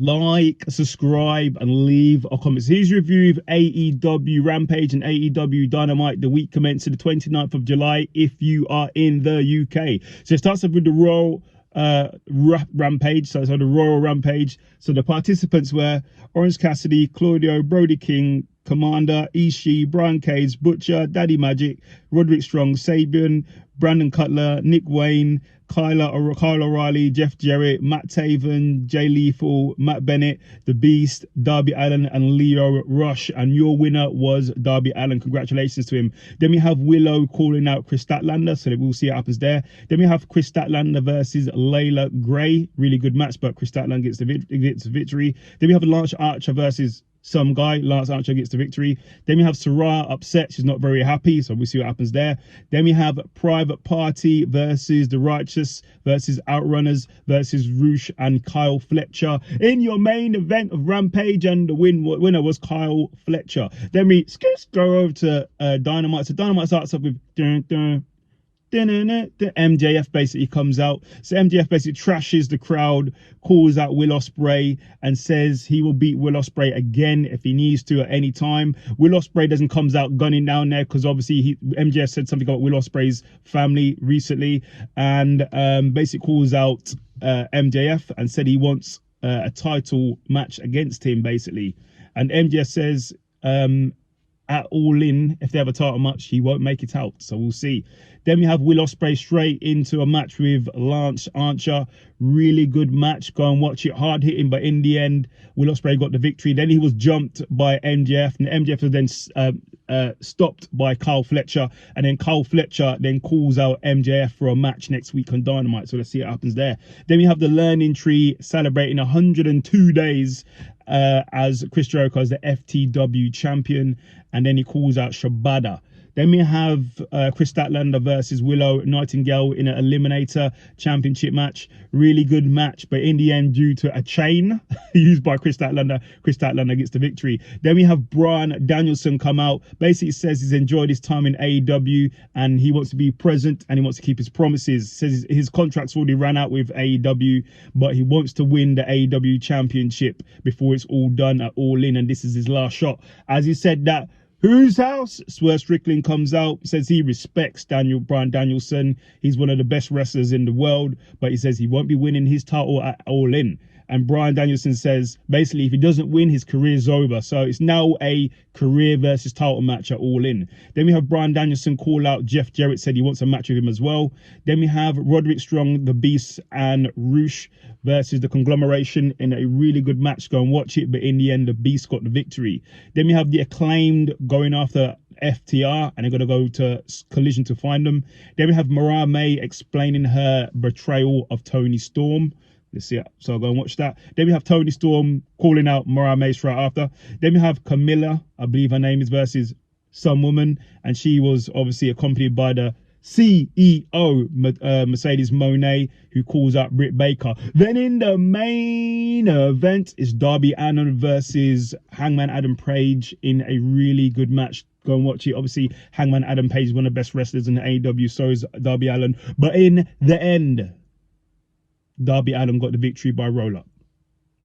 Like, subscribe, and leave a comment. So here's your review of AEW Rampage and AEW Dynamite, the week commencing the 29th of July, if you are in the UK. So it starts off with the Royal Rampage, so the Royal Rampage. So the participants were Orange Cassidy, Claudio, Brody King, Commander, Ishii, Brian Cage, Butcher, Daddy Magic, Roderick Strong, Sabian, Brandon Cutler, Nick Wayne, Kyle O'Reilly, Jeff Jarrett, Matt Taven, Jay Lethal, Matt Bennett, The Beast, Darby Allin, and Leo Rush. And your winner was Darby Allin. Congratulations to him. Then we have Willow calling out Chris Statlander, so we'll see what happens there. Then we have Chris Statlander versus Layla Gray. Really good match, but Chris Statlander gets the victory. Then we have Lance Archer versus some guy. Lance Archer gets the victory. Then we have Saraya upset. She's not very happy, so we'll see what happens there. Then we have Private Party versus The Righteous versus Outrunners versus Roosh and Kyle Fletcher in your main event of Rampage, and the winner was Kyle Fletcher. Then we go over to Dynamite. So Dynamite starts up with the MJF basically comes out. So MJF basically trashes the crowd, calls out Will Ospreay, and says he will beat Will Ospreay again if he needs to at any time. Will Ospreay doesn't comes out gunning down there because obviously MJF said something about Will Ospreay's family recently, and basically calls out MJF and said he wants a title match against him basically. And MJF says at All In, if they have a title match, he won't make it out, so we'll see. Then we have Will Ospreay straight into a match with Lance Archer. Really good match. Go and watch it. Hard hitting, but in the end, Will Ospreay got the victory. Then he was jumped by MJF, and MJF was then stopped by Kyle Fletcher, and then Kyle Fletcher then calls out MJF for a match next week on Dynamite. So let's see what happens there. Then we have the Learning Tree celebrating 102 days as Chris Jericho as the FTW champion, and then he calls out Shibata. Then we have Chris Statlander versus Willow Nightingale in an Eliminator Championship match. Really good match, but in the end, due to a chain used by Chris Statlander gets the victory. Then we have Bryan Danielson come out. Basically says he's enjoyed his time in AEW and he wants to be present and he wants to keep his promises. Says his contract's already ran out with AEW, but he wants to win the AEW Championship before it's all done at All In, and this is his last shot. As he said that, whose house? Swerve Strickland comes out, says he respects Bryan Danielson. He's one of the best wrestlers in the world, but he says he won't be winning his title at All In. And Bryan Danielson says, basically, if he doesn't win, his career's over. So it's now a career versus title match at All In. Then we have Bryan Danielson call out Jeff Jarrett, said he wants a match with him as well. Then we have Roderick Strong, The Beast, and Roosh versus the Conglomeration in a really good match. Go and watch it. But in the end, The Beast got the victory. Then we have the Acclaimed going after FTR, and they're going to go to Collision to find them. Then we have Mariah May explaining her betrayal of Toni Storm. Let's see it. So I'll go and watch that. Then we have Toni Storm calling out Mariah May straight after. Then we have Camilla, I believe her name is, versus some woman, and she was obviously accompanied by the CEO, Mercedes Moné, who calls out Britt Baker. Then in the main event is Darby Allin versus Hangman Adam Page in a really good match. Go and watch it. Obviously, Hangman Adam Page is one of the best wrestlers in the AEW, so is Darby Allin. But in the end, Darby Allin got the victory by roll-up.